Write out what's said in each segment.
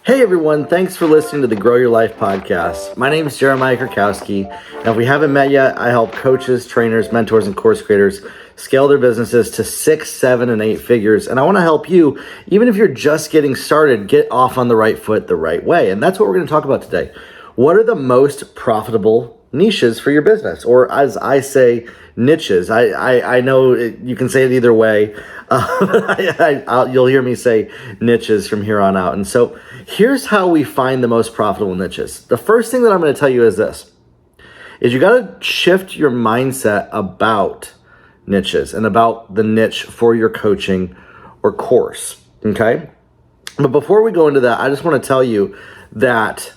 Hey everyone, thanks for listening to the Grow Your Life podcast. My name is Jeremiah Krakowski, and if we haven't met yet, I help coaches, trainers, mentors, and course creators scale their businesses to 6, 7, and 8 figures. And I want to help you, even if you're just getting started, get off on the right foot the right way. And that's what we're going to talk about today. What are the most profitable niches for your business? Or as I say, niches. I know you can say it either way. You'll hear me say niches from here on out. And so here's how we find the most profitable niches. The first thing that I'm going to tell you is this, is you got to shift your mindset about niches and about the niche for your coaching or course, okay? But before we go into that, I just want to tell you that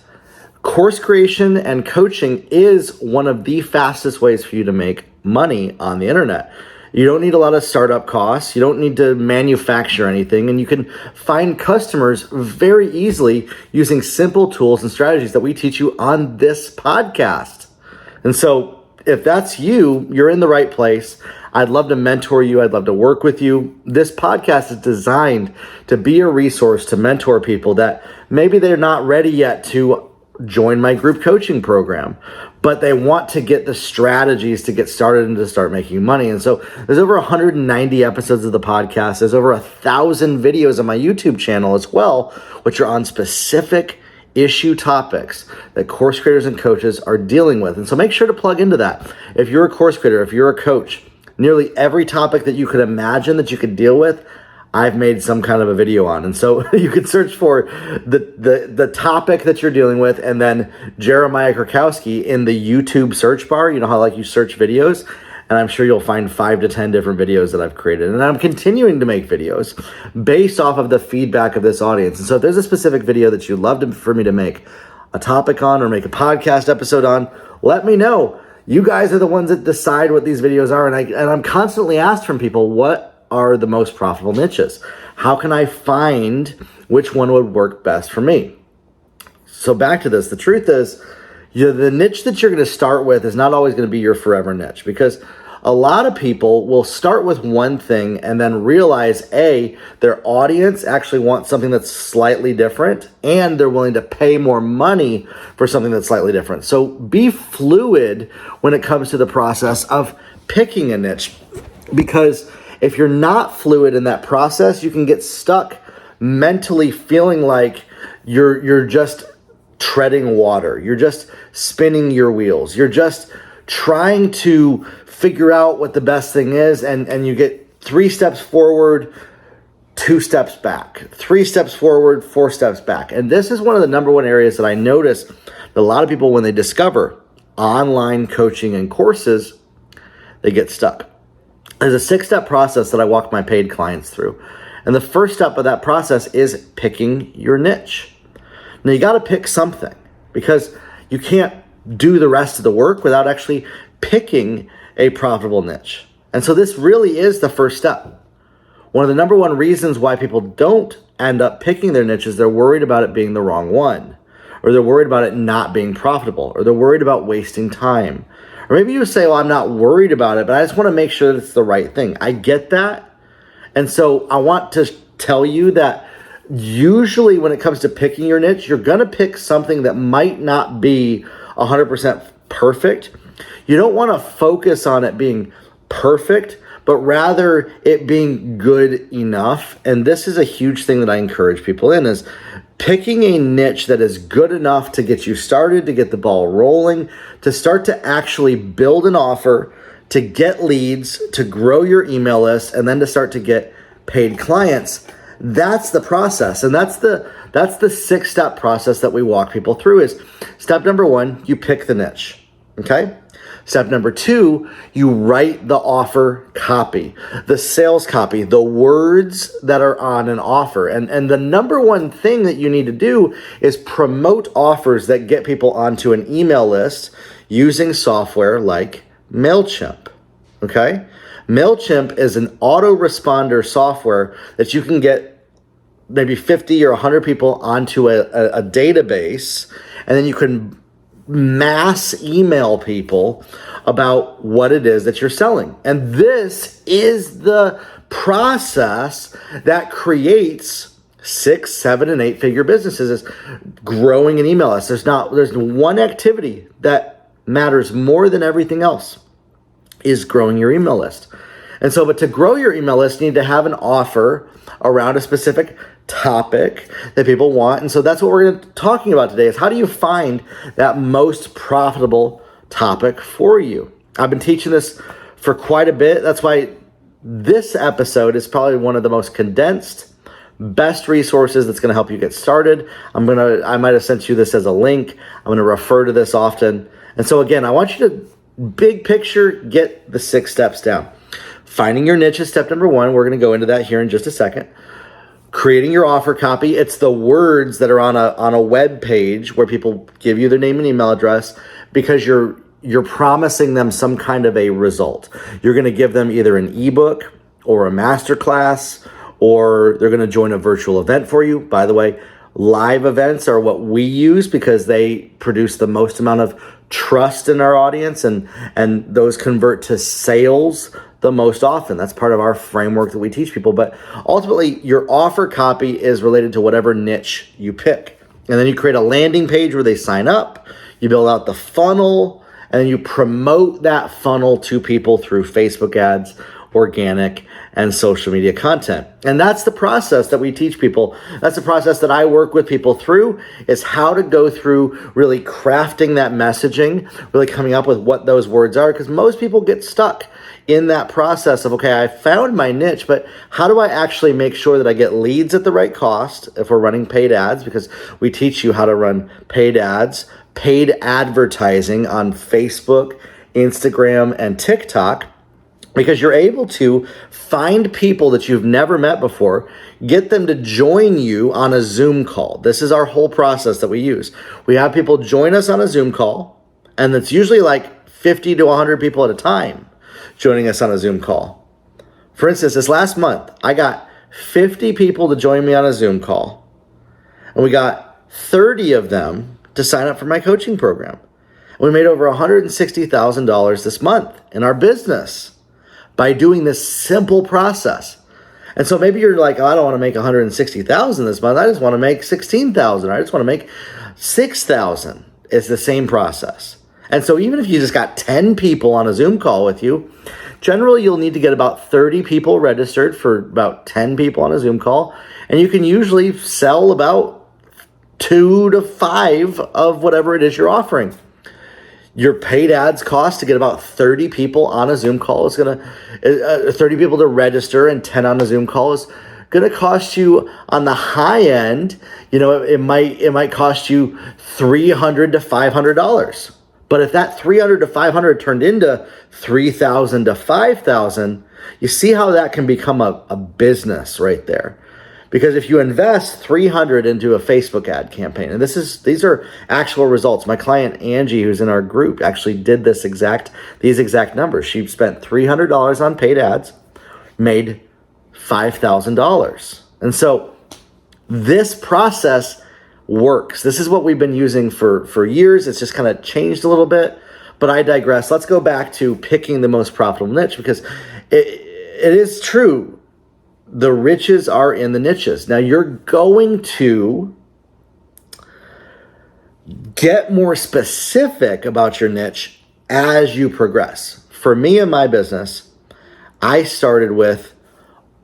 course creation and coaching is one of the fastest ways for you to make money on the internet. You don't need a lot of startup costs. You don't need to manufacture anything, and you can find customers very easily using simple tools and strategies that we teach you on this podcast. And so if that's you, you're in the right place. I'd love to mentor you. I'd love to work with you. This podcast is designed to be a resource to mentor people that maybe they're not ready yet to join my group coaching program, but they want to get the strategies to get started and to start making money. And so there's over 190 episodes of the podcast. There's over 1,000 videos on my YouTube channel as well, which are on specific issue topics that course creators and coaches are dealing with. And so make sure to plug into that. If you're a course creator, if you're a coach, nearly every topic that you could imagine that you could deal with, I've made some kind of a video on. And so you could search for the topic that you're dealing with and then Jeremiah Krakowski in the YouTube search bar. You know how you search videos? And I'm sure you'll find 5 to 10 different videos that I've created. And I'm continuing to make videos based off of the feedback of this audience. And so if there's a specific video that you'd love for me to make a topic on or make a podcast episode on, let me know. You guys are the ones that decide what these videos are. And I'm constantly asked from people, what are the most profitable niches? How can I find which one would work best for me? So back to this, the truth is, the niche that you're going to start with is not always going to be your forever niche, because a lot of people will start with one thing and then realize, their audience actually wants something that's slightly different, and they're willing to pay more money for something that's slightly different. So be fluid when it comes to the process of picking a niche, because if you're not fluid in that process, you can get stuck mentally feeling like you're just treading water. You're just spinning your wheels. You're just trying to figure out what the best thing is, and you get 3 steps forward, 2 steps back, 3 steps forward, 4 steps back. And this is one of the number one areas that I notice that a lot of people, when they discover online coaching and courses, they get stuck. There's a 6-step process that I walk my paid clients through. And the first step of that process is picking your niche. Now you got to pick something, because you can't do the rest of the work without actually picking a profitable niche. And so this really is the first step. One of the number one reasons why people don't end up picking their niche is they're worried about it being the wrong one, or they're worried about it not being profitable, or they're worried about wasting time. Or maybe you say, well, I'm not worried about it, but I just want to make sure that it's the right thing. I get that. And so I want to tell you that usually when it comes to picking your niche, you're going to pick something that might not be 100% perfect. You don't want to focus on it being perfect, but rather it being good enough. And this is a huge thing that I encourage people in, is picking a niche that is good enough to get you started, to get the ball rolling, to start to actually build an offer, to get leads, to grow your email list, and then to start to get paid clients. That's the process. And that's the 6-step process that we walk people through. Is step number 1, you pick the niche. Okay? Step number 2, you write the offer copy, the sales copy, the words that are on an offer. And the number one thing that you need to do is promote offers that get people onto an email list using software like MailChimp. Okay? MailChimp is an autoresponder software that you can get maybe 50 or 100 people onto a database, and then you can mass email people about what it is that you're selling. And this is the process that creates 6, 7, and 8-figure businesses is growing an email list. There's one activity that matters more than everything else, is growing your email list. And so, but to grow your email list, you need to have an offer around a specific topic that people want. And so that's what we're going to be talking about today, is how do you find that most profitable topic for you? I've been teaching this for quite a bit. That's why this episode is probably one of the most condensed, best resources that's going to help you get started. I might have sent you this as a link. I'm going to refer to this often. And so again, I want you to big picture, get the 6 steps down. Finding your niche is step number 1. We're going to go into that here in just a second. Creating your offer copy. It's the words that are on a web page where people give you their name and email address because you're promising them some kind of a result. You're going to give them either an ebook or a masterclass, or they're going to join a virtual event for you. By the way, live events are what we use because they produce the most amount of trust in our audience, and those convert to sales the most often. That's part of our framework that we teach people. But ultimately, your offer copy is related to whatever niche you pick. And then you create a landing page where they sign up, you build out the funnel, and you promote that funnel to people through Facebook ads, organic, and social media content. And that's the process that we teach people. That's the process that I work with people through, is how to go through really crafting that messaging, really coming up with what those words are, because most people get stuck in that process of, okay, I found my niche, but how do I actually make sure that I get leads at the right cost if we're running paid ads? Because we teach you how to run paid ads, paid advertising on Facebook, Instagram, and TikTok, because you're able to find people that you've never met before, get them to join you on a Zoom call. This is our whole process that we use. We have people join us on a Zoom call, and it's usually like 50 to 100 people at a time joining us on a Zoom call. For instance, this last month, I got 50 people to join me on a Zoom call, and we got 30 of them to sign up for my coaching program. We made over $160,000 this month in our business by doing this simple process. And so maybe you're like, oh, I don't want to make $160,000 this month. I just want to make $16,000. I just want to make $6,000. It's the same process. And so even if you just got 10 people on a Zoom call with you, generally you'll need to get about 30 people registered for about 10 people on a Zoom call. And you can usually sell about 2 to 5 of whatever it is you're offering. Your paid ads cost to get about 30 people on a Zoom call is going to, 30 people to register and 10 on a Zoom call is going to cost you on the high end. You know, it might cost you $300 to $500. But if that $300 to $500 turned into $3,000 to $5,000, you see how that can become a business right there. Because if you invest $300 into a Facebook ad campaign, and these are actual results. My client Angie, who's in our group, actually did these exact numbers. She spent $300 on paid ads, made $5,000. And so this process works. This is what we've been using for years. It's just kind of changed a little bit, but I digress. Let's go back to picking the most profitable niche, because it is true. The riches are in the niches. Now you're going to get more specific about your niche as you progress. For me and my business, I started with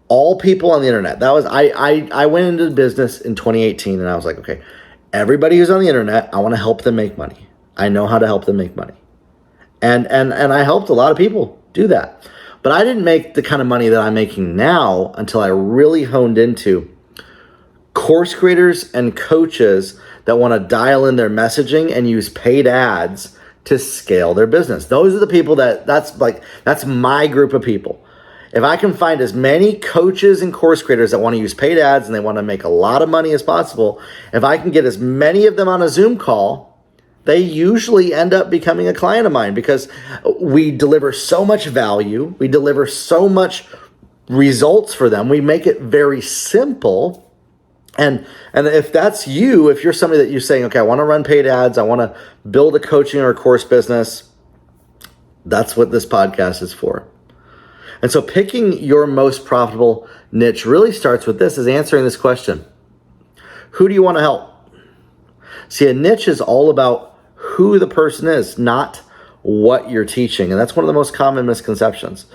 all people on the internet. That was, I went into the business in 2018 and I was like, okay, everybody who's on the internet, I want to help them make money. I know how to help them make money. And I helped a lot of people do that. But I didn't make the kind of money that I'm making now until I really honed into course creators and coaches that want to dial in their messaging and use paid ads to scale their business. Those are the people that's my group of people. If I can find as many coaches and course creators that want to use paid ads and they want to make a lot of money as possible, if I can get as many of them on a Zoom call, they usually end up becoming a client of mine, because we deliver so much value. We deliver so much results for them. We make it very simple. And if that's you, if you're somebody that you're saying, okay, I want to run paid ads, I want to build a coaching or a course business, that's what this podcast is for. And so picking your most profitable niche really starts with this, is answering this question. who do you want to help? See, a niche is all about who the person is, not what you're teaching. And that's one of the most common misconceptions,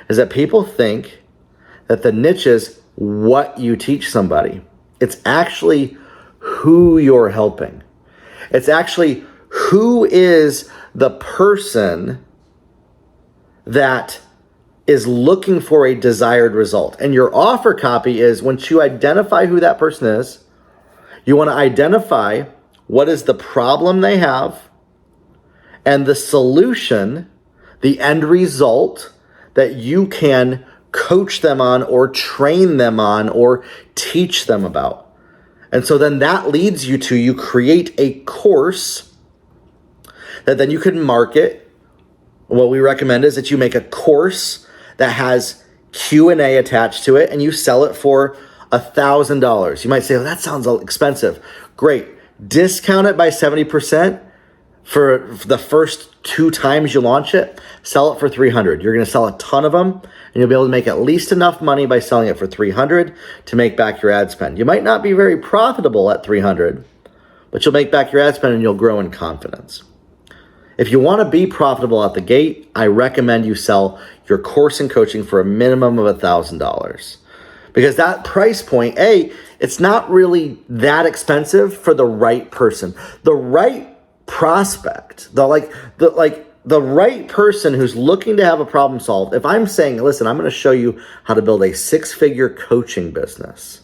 is that people think that the niche is what you teach somebody. It's actually who you're helping. It's actually who is the person that is looking for a desired result. And your offer copy is, once you identify who that person is, you want to identify what is the problem they have and the solution, the end result that you can coach them on or train them on or teach them about. And so then that leads you to, you create a course that then you can market. What we recommend is that you make a course that has Q&A attached to it, and you sell it for $1,000. You might say, well, that sounds expensive. Great. Discount it by 70% for the first 2 times you launch it. Sell it for $300. You're going to sell a ton of them, and you'll be able to make at least enough money by selling it for $300 to make back your ad spend. You might not be very profitable at $300, but you'll make back your ad spend and you'll grow in confidence. If you want to be profitable at the gate, I recommend you sell your course and coaching for a minimum of $1,000. Because that price point, it's not really that expensive for the right person. The right prospect, the right person who's looking to have a problem solved. If I'm saying, listen, I'm going to show you how to build a 6-figure coaching business,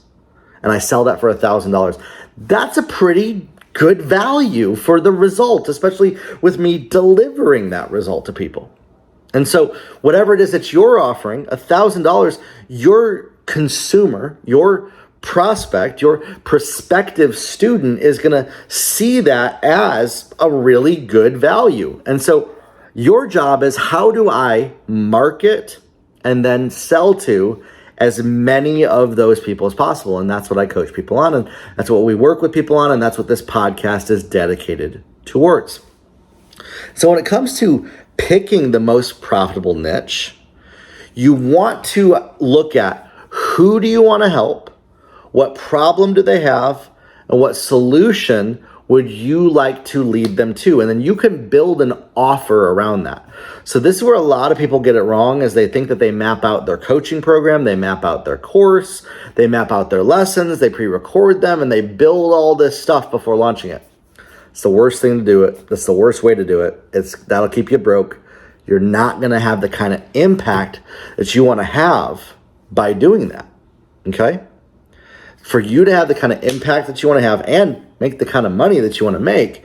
and I sell that for $1,000, that's a pretty good value for the result, especially with me delivering that result to people. And so whatever it is that you're offering, $1,000, your consumer, your prospect, your prospective student is going to see that as a really good value. And so your job is, how do I market and then sell to as many of those people as possible? And that's what I coach people on, and that's what we work with people on, and that's what this podcast is dedicated towards. So when it comes to picking the most profitable niche, you want to look at, who do you want to help, what problem do they have, and what solution would you like to lead them to? And then you can build an offer around that. So this is where a lot of people get it wrong, is they think that they map out their coaching program, they map out their course, they map out their lessons, they pre-record them, and they build all this stuff before launching it. It's the worst thing to do it. That's the worst way to do it. That'll keep you broke. You're not going to have the kind of impact that you want to have by doing that. Okay? For you to have the kind of impact that you want to have and make the kind of money that you want to make,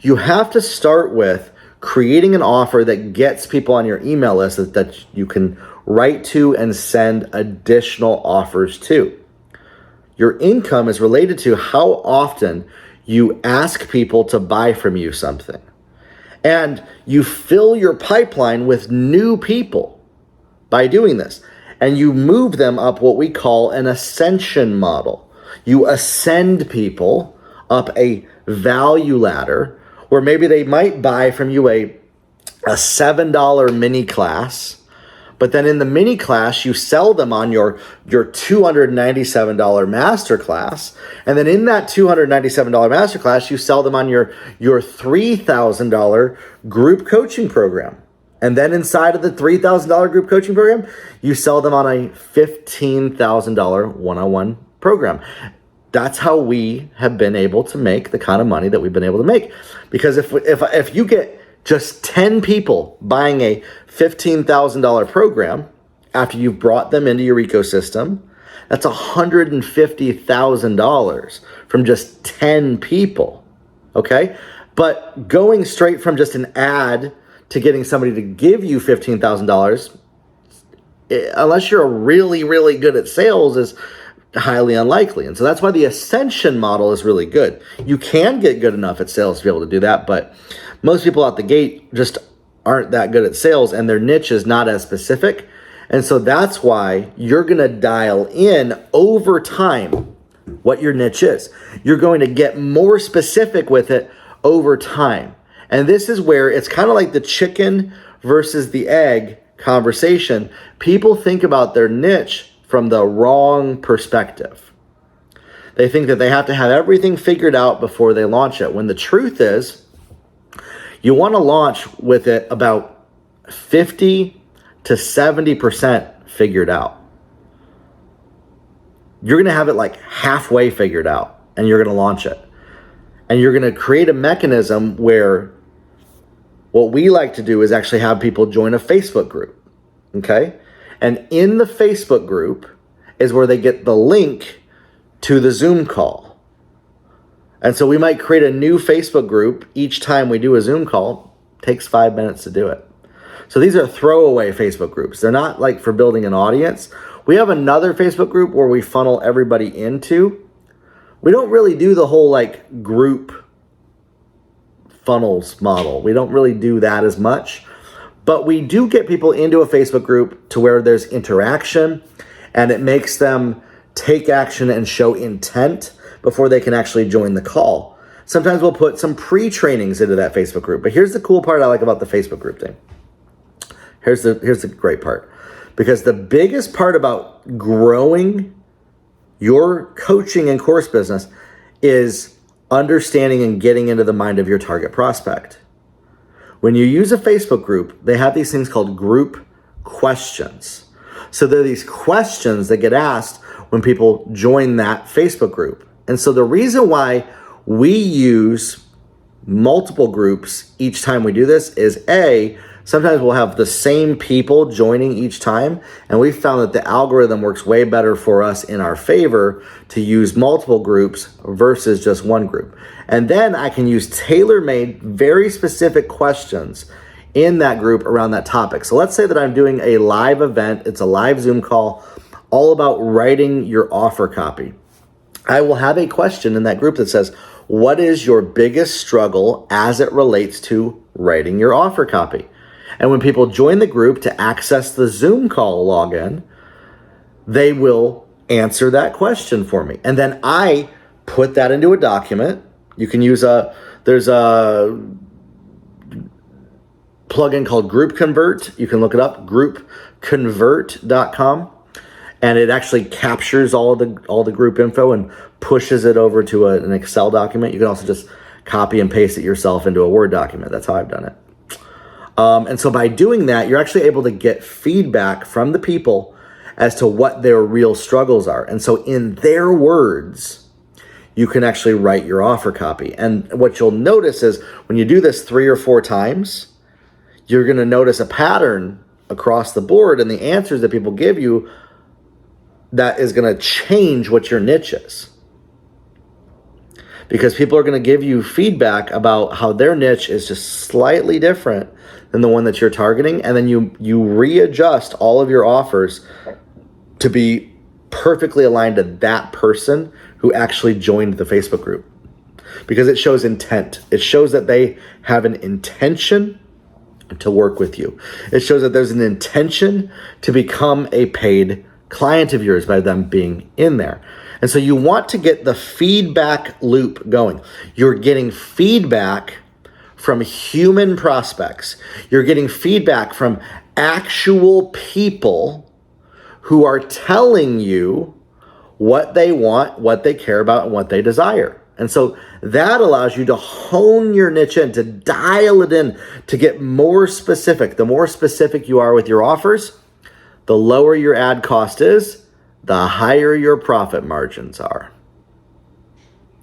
you have to start with creating an offer that gets people on your email list that you can write to and send additional offers to. Your income is related to how often you ask people to buy from you something. And you fill your pipeline with new people by doing this. And you move them up what we call an Ascension Model. You ascend people up a value ladder where maybe they might buy from you a $7 mini class, but then in the mini class, you sell them on your $297 master class. And then in that $297 master class, you sell them on your $3,000 group coaching program. And then inside of the $3,000 group coaching program, you sell them on a $15,000 one-on-one program. That's how we have been able to make the kind of money that we've been able to make. Because if you get just 10 people buying a $15,000 program after you've brought them into your ecosystem, that's $150,000 from just 10 people, okay? But going straight from just an ad to getting somebody to give you $15,000, unless you're really, really good at sales, is highly unlikely. And so that's why the Ascension Model is really good. You can get good enough at sales to be able to do that, but most people out the gate just aren't that good at sales, and their niche is not as specific. And so that's why you're going to dial in over time what your niche is. You're going to get more specific with it over time. And this is where it's kind of like the chicken versus the egg conversation. People think about their niche from the wrong perspective. They think that they have to have everything figured out before they launch it, when the truth is you want to launch with it about 50 to 70% figured out. You're going to have it like halfway figured out, and you're going to launch it. And you're going to create a mechanism where what we like to do is actually have people join a Facebook group, okay? And in the Facebook group is where they get the link to the Zoom call. And so we might create a new Facebook group each time we do a Zoom call. It takes 5 minutes to do it. So these are throwaway Facebook groups. They're not like for building an audience. We have another Facebook group where we funnel everybody into. We don't really do the whole like group funnels model. We don't really do that as much, but we do get people into a Facebook group to where there's interaction, and it makes them take action and show intent before they can actually join the call. Sometimes we'll put some pre-trainings into that Facebook group, but here's the cool part I like about the Facebook group thing. Here's the great part, because the biggest part about growing your coaching and course business is understanding and getting into the mind of your target prospect. When you use a Facebook group, they have these things called group questions. So there are these questions that get asked when people join that Facebook group. And so the reason why we use multiple groups each time we do this is sometimes we'll have the same people joining each time, and we found that the algorithm works way better for us in our favor to use multiple groups versus just one group. And then I can use tailor-made, very specific questions in that group around that topic. So let's say that I'm doing a live event, it's a live Zoom call, all about writing your offer copy. I will have a question in that group that says, what is your biggest struggle as it relates to writing your offer copy? And when people join the group to access the Zoom call login, they will answer that question for me. And then I put that into a document. You can use there's a plugin called Group Convert. You can look it up, groupconvert.com. And it actually captures all the group info and pushes it over to an Excel document. You can also just copy and paste it yourself into a Word document. That's how I've done it. And so by doing that, you're actually able to get feedback from the people as to what their real struggles are. And so in their words, you can actually write your offer copy. And what you'll notice is when you do this 3 or 4 times, you're going to notice a pattern across the board in the answers that people give you that is going to change what your niche is. Because people are going to give you feedback about how their niche is just slightly different than the one that you're targeting. And then you readjust all of your offers to be perfectly aligned to that person who actually joined the Facebook group. Because it shows intent. It shows that they have an intention to work with you. It shows that there's an intention to become a paid client of yours by them being in there. And so you want to get the feedback loop going. You're getting feedback from human prospects. You're getting feedback from actual people who are telling you what they want, what they care about, and what they desire. And so that allows you to hone your niche in, to dial it in, to get more specific. The more specific you are with your offers, the lower your ad cost is, the higher your profit margins are.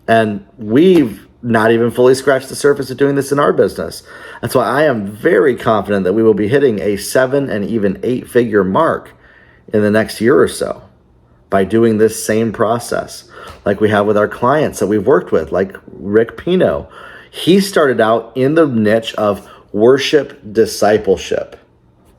And we've not even fully scratched the surface of doing this in our business. That's why I am very confident that we will be hitting a 7 and even 8-figure mark in the next year or so by doing this same process like we have with our clients that we've worked with, like Rick Pino. He started out in the niche of worship discipleship,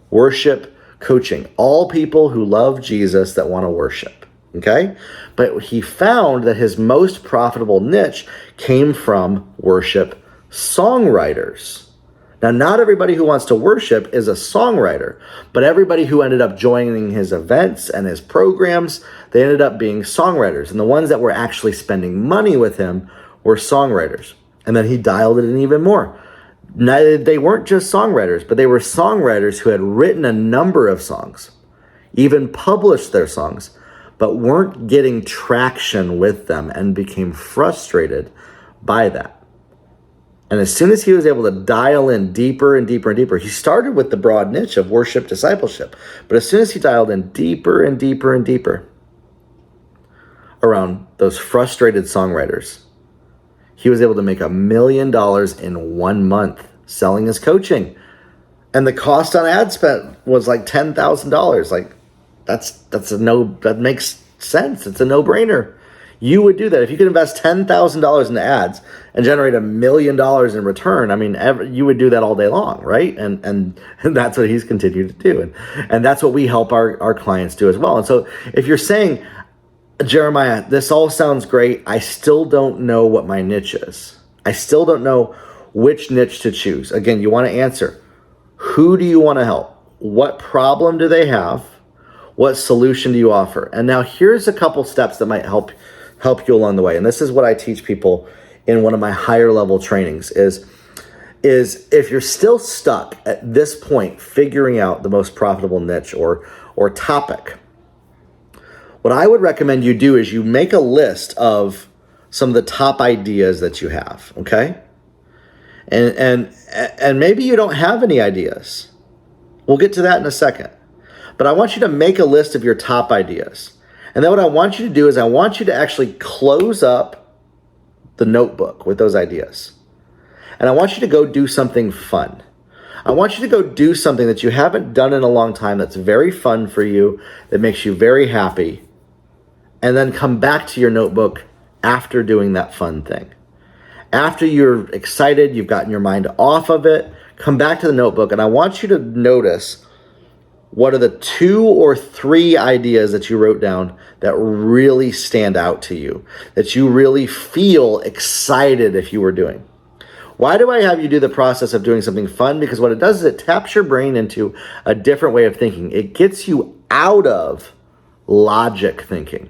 worship coaching, all people who love Jesus that want to worship, okay? But he found that his most profitable niche came from worship songwriters. Now, not everybody who wants to worship is a songwriter, but everybody who ended up joining his events and his programs, they ended up being songwriters. And the ones that were actually spending money with him were songwriters. And then he dialed it in even more. Now, they weren't just songwriters, but they were songwriters who had written a number of songs, even published their songs, but weren't getting traction with them and became frustrated by that. And as soon as he was able to dial in deeper and deeper and deeper, he started with the broad niche of worship discipleship. But as soon as he dialed in deeper and deeper and deeper around those frustrated songwriters, he was able to make $1 million in 1 month selling his coaching. And the cost on ad spend was like $10,000. Like that makes sense. It's a no-brainer. You would do that. If you could invest $10,000 into ads and generate $1 million in return, I mean, you would do that all day long, right? And that's what he's continued to do. And that's what we help our clients do as well. And so if you're saying, Jeremiah, this all sounds great, I still don't know what my niche is. I still don't know which niche to choose. Again, you want to answer, who do you want to help? What problem do they have? What solution do you offer? And now here's a couple steps that might help you along the way. And this is what I teach people in one of my higher level trainings is if you're still stuck at this point figuring out the most profitable niche or topic, what I would recommend you do is you make a list of some of the top ideas that you have, okay? And maybe you don't have any ideas. We'll get to that in a second. But I want you to make a list of your top ideas. And then what I want you to do is I want you to actually close up the notebook with those ideas. And I want you to go do something fun. I want you to go do something that you haven't done in a long time that's very fun for you, that makes you very happy, and then come back to your notebook after doing that fun thing. After you're excited, you've gotten your mind off of it, come back to the notebook, and I want you to notice what are the 2 or 3 ideas that you wrote down that really stand out to you, that you really feel excited if you were doing. Why do I have you do the process of doing something fun? Because what it does is it taps your brain into a different way of thinking. It gets you out of logic thinking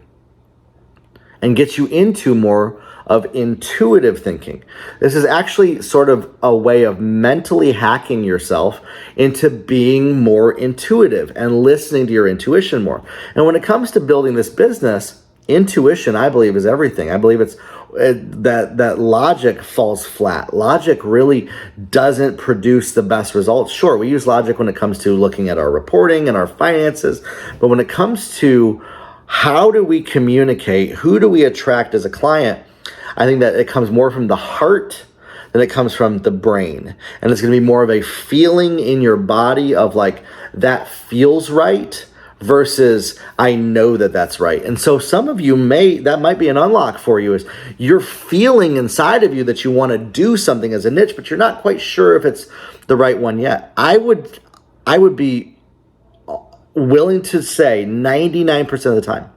and gets you into more of intuitive thinking. This is actually sort of a way of mentally hacking yourself into being more intuitive and listening to your intuition more. And when it comes to building this business, intuition, I believe, is everything. I believe it's that logic falls flat. Logic really doesn't produce the best results. Sure, we use logic when it comes to looking at our reporting and our finances, but when it comes to how do we communicate, who do we attract as a client, I think that it comes more from the heart than it comes from the brain. And it's going to be more of a feeling in your body of like, that feels right versus I know that that's right. And so some of you that might be an unlock for you, is you're feeling inside of you that you want to do something as a niche, but you're not quite sure if it's the right one yet. I would be willing to say 99% of the time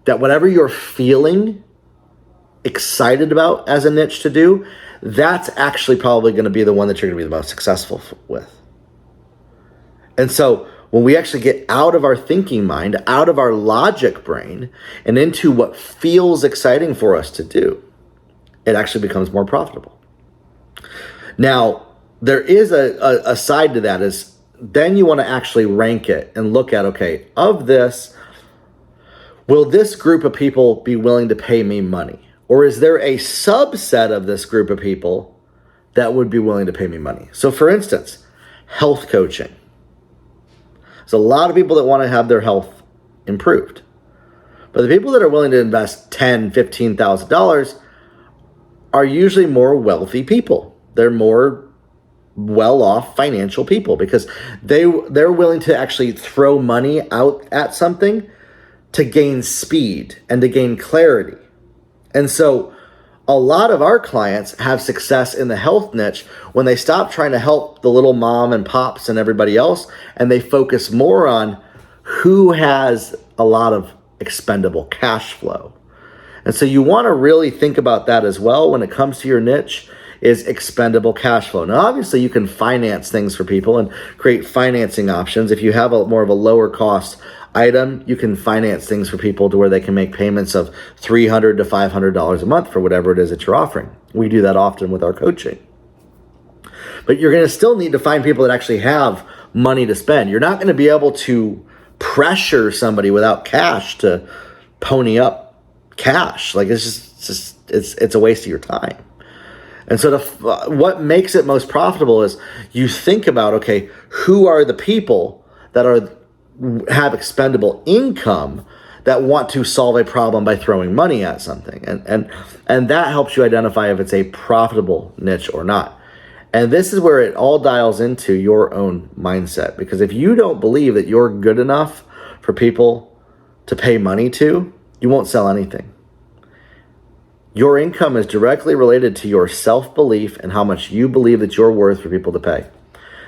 that whatever you're feeling excited about as a niche to do, that's actually probably going to be the one that you're going to be the most successful with. And so when we actually get out of our thinking mind, out of our logic brain, and into what feels exciting for us to do, it actually becomes more profitable. Now, there is a side to that, is then you want to actually rank it and look at, okay, of this, will this group of people be willing to pay me money? Or is there a subset of this group of people that would be willing to pay me money? So for instance, health coaching. There's a lot of people that want to have their health improved. But the people that are willing to invest $10,000, $15,000 are usually more wealthy people. They're more well-off financial people because they're willing to actually throw money out at something to gain speed and to gain clarity. And so a lot of our clients have success in the health niche when they stop trying to help the little mom and pops and everybody else, and they focus more on who has a lot of expendable cash flow. And so you want to really think about that as well when it comes to your niche, is expendable cash flow. Now, obviously, you can finance things for people and create financing options. If you have more of a lower cost item, you can finance things for people to where they can make payments of $300 to $500 a month for whatever it is that you're offering. We do that often with our coaching. But you're going to still need to find people that actually have money to spend. You're not going to be able to pressure somebody without cash to pony up cash. Like it's a waste of your time. And so what makes it most profitable is you think about, okay, who are the people that have expendable income that want to solve a problem by throwing money at something. And that helps you identify if it's a profitable niche or not. And this is where it all dials into your own mindset. Because if you don't believe that you're good enough for people to pay money to, you won't sell anything. Your income is directly related to your self-belief and how much you believe that you're worth for people to pay.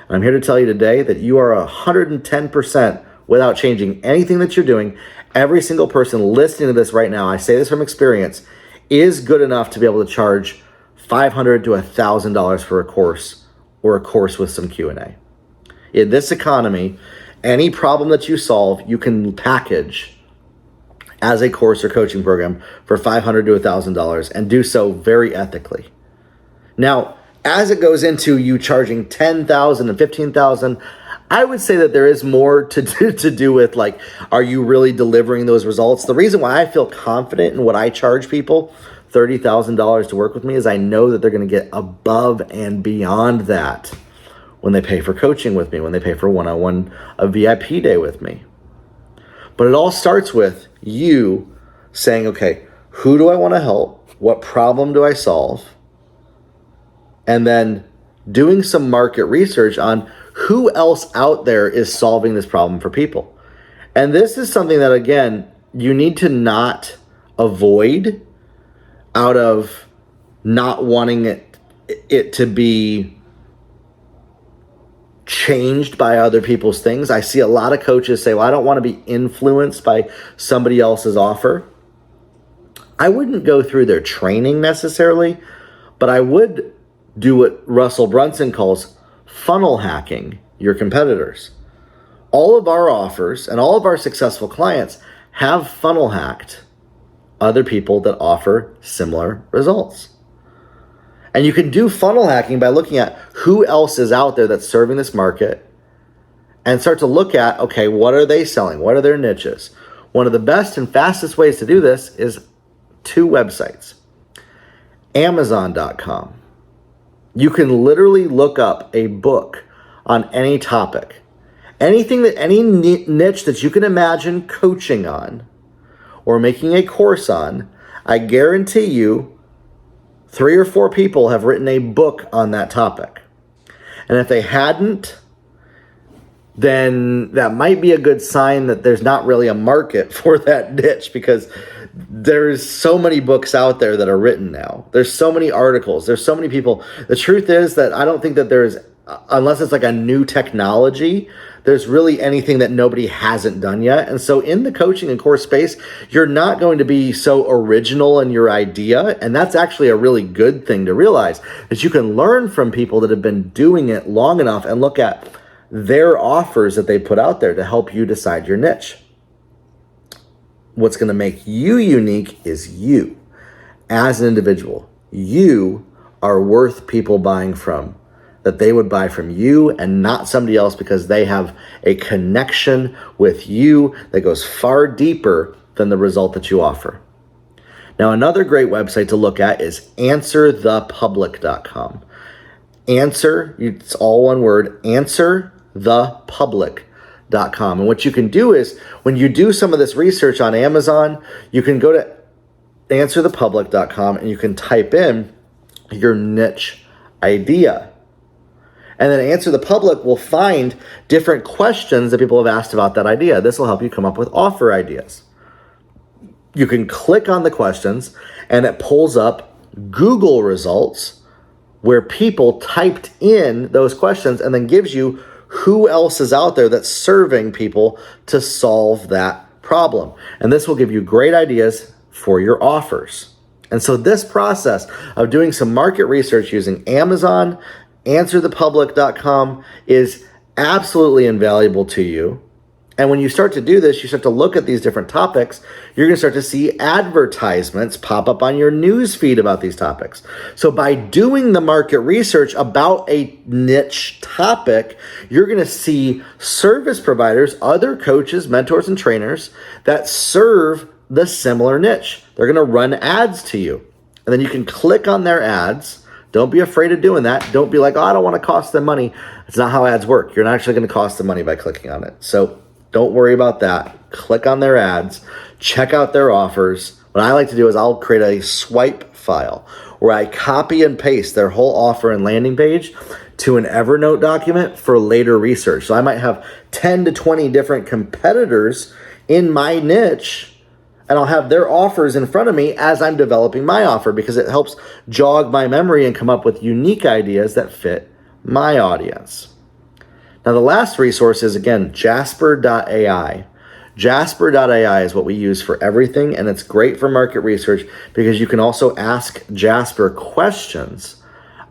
And I'm here to tell you today that you are 110% without changing anything that you're doing. Every single person listening to this right now, I say this from experience, is good enough to be able to charge $500 to $1,000 for a course or a course with some Q&A. In this economy, any problem that you solve, you can package as a course or coaching program for $500 to $1,000 and do so very ethically. Now, as it goes into you charging $10,000 and $15,000, I would say that there is more to do with, like, are you really delivering those results? The reason why I feel confident in what I charge people, $30,000 to work with me, is I know that they're going to get above and beyond that when they pay for coaching with me, when they pay for one-on-one, a VIP day with me. But it all starts with you saying, okay, who do I want to help? What problem do I solve? And then doing some market research on who else out there is solving this problem for people. And this is something that, again, you need to not avoid out of not wanting it to be changed by other people's things. I see a lot of coaches say, well, I don't want to be influenced by somebody else's offer. I wouldn't go through their training necessarily, but I would do what Russell Brunson calls funnel hacking your competitors. All of our offers and all of our successful clients have funnel hacked other people that offer similar results. And you can do funnel hacking by looking at who else is out there that's serving this market and start to look at, okay, what are they selling? What are their niches? One of the best and fastest ways to do this is 2 websites. Amazon.com. You can literally look up a book on any topic. Any niche that you can imagine coaching on or making a course on, I guarantee you 3 or 4 people have written a book on that topic. And if they hadn't, then that might be a good sign that there's not really a market for that niche, because there's so many books out there that are written now. There's so many articles. There's so many people. The truth is that I don't think that there's, unless it's like a new technology, there's really anything that nobody hasn't done yet. And so in the coaching and course space, you're not going to be so original in your idea. And that's actually a really good thing to realize, that you can learn from people that have been doing it long enough and look at their offers that they put out there to help you decide your niche. What's going to make you unique is you as an individual. You are worth people buying from, that they would buy from you and not somebody else, because they have a connection with you that goes far deeper than the result that you offer. Now, another great website to look at is answerthepublic.com. Answer, it's all one word, answerthepublic.com. And what you can do is, when you do some of this research on Amazon, you can go to answerthepublic.com and you can type in your niche idea. And then Answer the Public will find different questions that people have asked about that idea. This will help you come up with offer ideas. You can click on the questions and it pulls up Google results where people typed in those questions, and then gives you who else is out there that's serving people to solve that problem. And this will give you great ideas for your offers. And so this process of doing some market research using Amazon, answerthepublic.com is absolutely invaluable to you. And when you start to do this, you start to look at these different topics, you're going to start to see advertisements pop up on your news feed about these topics. So by doing the market research about a niche topic, you're going to see service providers, other coaches, mentors, and trainers that serve the similar niche. They're going to run ads to you. And then you can click on their ads. Don't be afraid of doing that. Don't be like, oh, I don't want to cost them money. It's not how ads work. You're not actually going to cost them money by clicking on it. So don't worry about that. Click on their ads, check out their offers. What I like to do is I'll create a swipe file where I copy and paste their whole offer and landing page to an Evernote document for later research. So I might have 10 to 20 different competitors in my niche, and I'll have their offers in front of me as I'm developing my offer, because it helps jog my memory and come up with unique ideas that fit my audience. Now, the last resource is, again, Jasper.ai. Jasper.ai is what we use for everything, and it's great for market research because you can also ask Jasper questions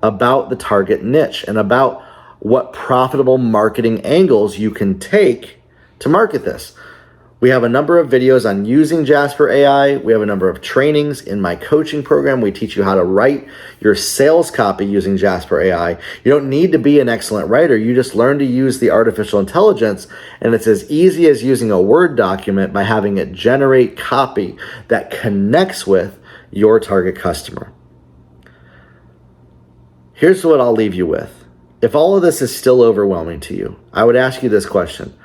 about the target niche and about what profitable marketing angles you can take to market this. We have a number of videos on using Jasper AI. We have a number of trainings in my coaching program. We teach you how to write your sales copy using Jasper AI. You don't need to be an excellent writer. You just learn to use the artificial intelligence, and it's as easy as using a Word document by having it generate copy that connects with your target customer. Here's what I'll leave you with. If all of this is still overwhelming to you, I would ask you this question.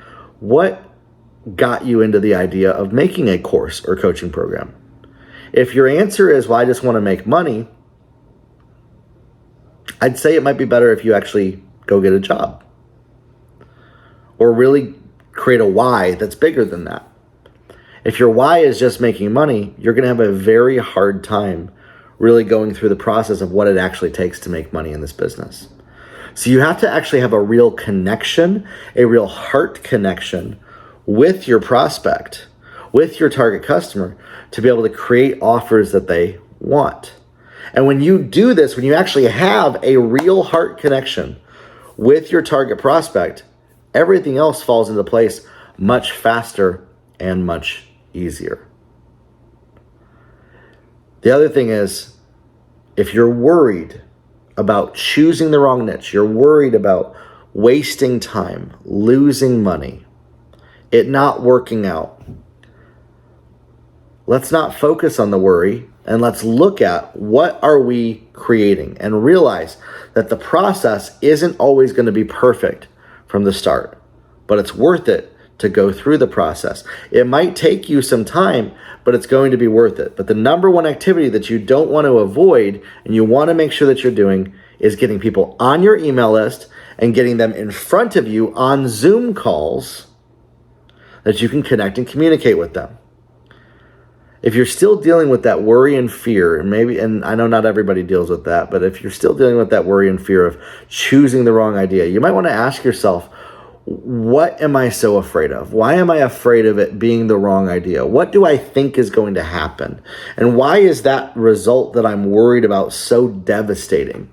What got you into the idea of making a course or coaching program? If your answer is, well, I just want to make money, I'd say it might be better if you actually go get a job or really create a why that's bigger than that. If your why is just making money, you're going to have a very hard time really going through the process of what it actually takes to make money in this business. So you have to actually have a real connection, a real heart connection with your prospect, with your target customer, to be able to create offers that they want. And when you do this, when you actually have a real heart connection with your target prospect, everything else falls into place much faster and much easier. The other thing is, if you're worried about choosing the wrong niche, you're worried about wasting time, losing money, it not working out, let's not focus on the worry, and let's look at what are we creating and realize that the process isn't always going to be perfect from the start, but it's worth it to go through the process. It might take you some time, but it's going to be worth it. But the number one activity that you don't want to avoid and you want to make sure that you're doing is getting people on your email list and getting them in front of you on Zoom calls that you can connect and communicate with them. If you're still dealing with that worry and fear, and I know not everybody deals with that, but if you're still dealing with that worry and fear of choosing the wrong idea, you might want to ask yourself, what am I so afraid of? Why am I afraid of it being the wrong idea? What do I think is going to happen? And why is that result that I'm worried about so devastating?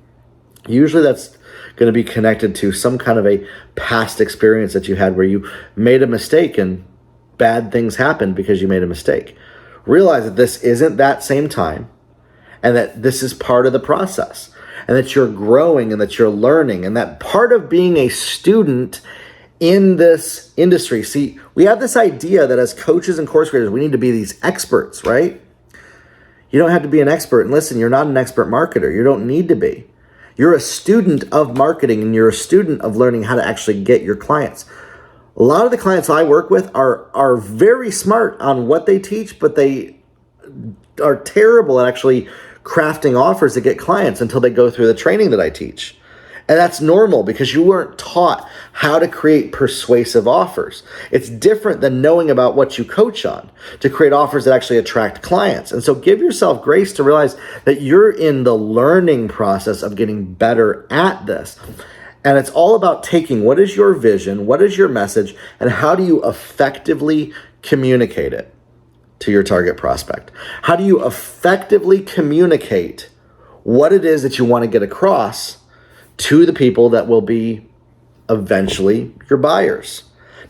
Usually that's going to be connected to some kind of a past experience that you had where you made a mistake and bad things happened because you made a mistake. Realize that this isn't that same time, and that this is part of the process, and that you're growing and that you're learning, and that part of being a student in this industry. See, we have this idea that as coaches and course creators, we need to be these experts, right? You don't have to be an expert. And listen, you're not an expert marketer. You don't need to be. You're a student of marketing, and you're a student of learning how to actually get your clients. A lot of the clients I work with are very smart on what they teach, but they are terrible at actually crafting offers to get clients until they go through the training that I teach. And that's normal because you weren't taught how to create persuasive offers. It's different than knowing about what you coach on to create offers that actually attract clients. And so give yourself grace to realize that you're in the learning process of getting better at this. And it's all about taking what is your vision, what is your message, and how do you effectively communicate it to your target prospect? How do you effectively communicate what it is that you want to get across to the people that will be eventually your buyers?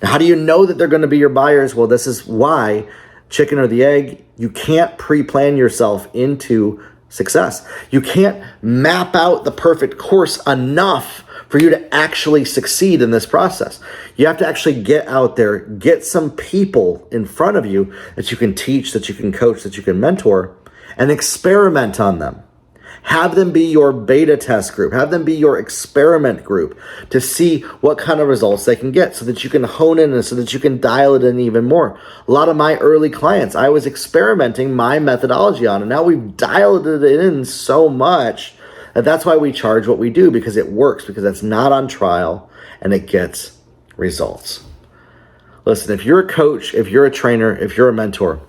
Now, how do you know that they're going to be your buyers? Well, this is why, chicken or the egg, you can't pre-plan yourself into success. You can't map out the perfect course enough for you to actually succeed in this process. You have to actually get out there, get some people in front of you that you can teach, that you can coach, that you can mentor, and experiment on them. Have them be your beta test group. Have them be your experiment group to see what kind of results they can get so that you can hone in and so that you can dial it in even more. A lot of my early clients, I was experimenting my methodology on, and now we've dialed it in so much that that's why we charge what we do, because it works, because it's not on trial and it gets results. Listen, if you're a coach, if you're a trainer, if you're a mentor,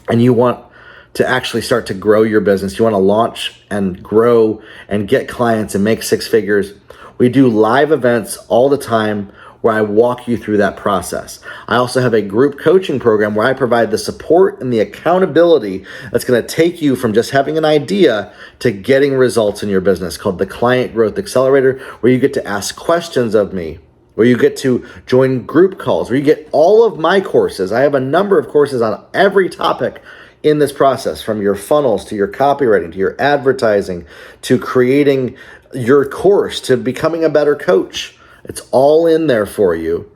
and you want to actually start to grow your business, you want to launch and grow and get clients and make six figures, we do live events all the time where I walk you through that process. I also have a group coaching program where I provide the support and the accountability that's going to take you from just having an idea to getting results in your business, called the Client Growth Accelerator, where you get to ask questions of me, where you get to join group calls, where you get all of my courses. I have a number of courses on every topic in this process, from your funnels to your copywriting, to your advertising, to creating your course, to becoming a better coach. It's all in there for you.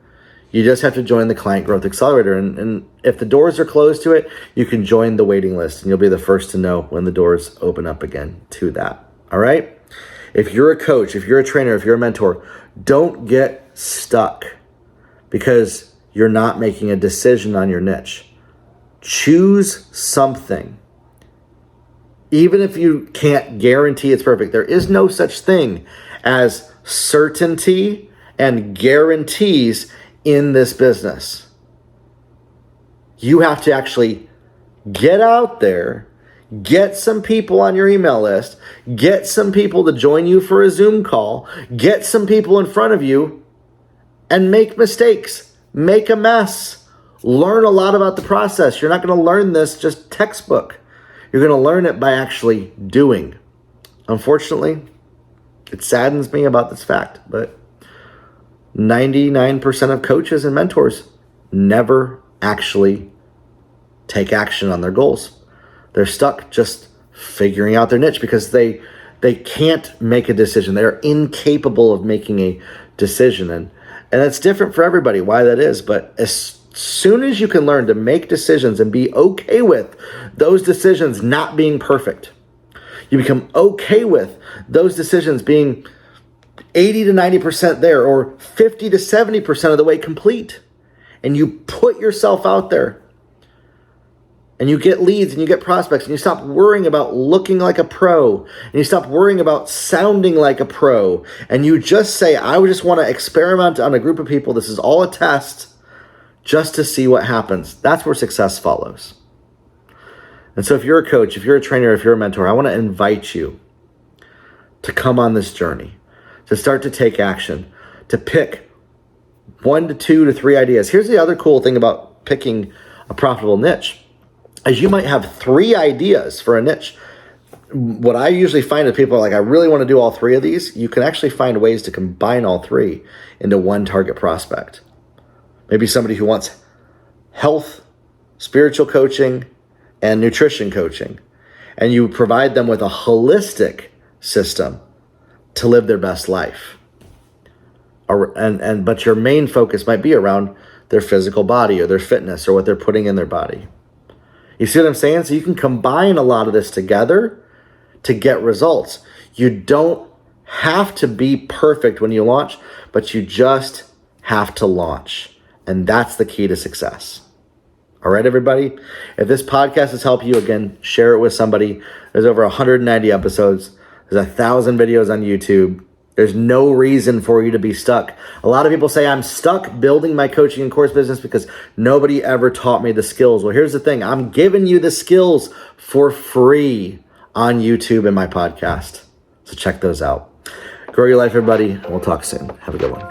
You just have to join the Client Growth Accelerator. And if the doors are closed to it, you can join the waiting list and you'll be the first to know when the doors open up again to that. All right? If you're a coach, if you're a trainer, if you're a mentor, don't get stuck because you're not making a decision on your niche. Choose something. Even if you can't guarantee it's perfect, there is no such thing as certainty and guarantees in this business. You have to actually get out there, get some people on your email list, get some people to join you for a Zoom call, get some people in front of you, and make mistakes, make a mess, learn a lot about the process. You're not going to learn this just textbook. You're going to learn it by actually doing. Unfortunately, it saddens me about this fact, but 99% of coaches and mentors never actually take action on their goals. They're stuck just figuring out their niche because they can't make a decision. They're incapable of making a decision. And that's different for everybody, why that is. But as soon as you can learn to make decisions and be okay with those decisions not being perfect, you become okay with those decisions being 80 to 90% there, or 50 to 70% of the way complete. And you put yourself out there and you get leads and you get prospects, and you stop worrying about looking like a pro, and you stop worrying about sounding like a pro, and you just say, I just want to experiment on a group of people. This is all a test just to see what happens. That's where success follows. And so if you're a coach, if you're a trainer, if you're a mentor, I want to invite you to come on this journey, to start to take action, to pick 1 to 2 to 3 ideas. Here's the other cool thing about picking a profitable niche, is you might have 3 ideas for a niche. What I usually find is people are like, I really want to do all 3 of these. You can actually find ways to combine all 3 into one target prospect. Maybe somebody who wants health, spiritual coaching, and nutrition coaching, and you provide them with a holistic system to live their best life. But your main focus might be around their physical body or their fitness or what they're putting in their body. You see what I'm saying? So you can combine a lot of this together to get results. You don't have to be perfect when you launch, but you just have to launch. And that's the key to success. All right, everybody? If this podcast has helped you, again, share it with somebody. There's over 190 episodes. There's 1,000 videos on YouTube. There's no reason for you to be stuck. A lot of people say, I'm stuck building my coaching and course business because nobody ever taught me the skills. Well, here's the thing. I'm giving you the skills for free on YouTube and my podcast. So check those out. Grow your life, everybody. We'll talk soon. Have a good one.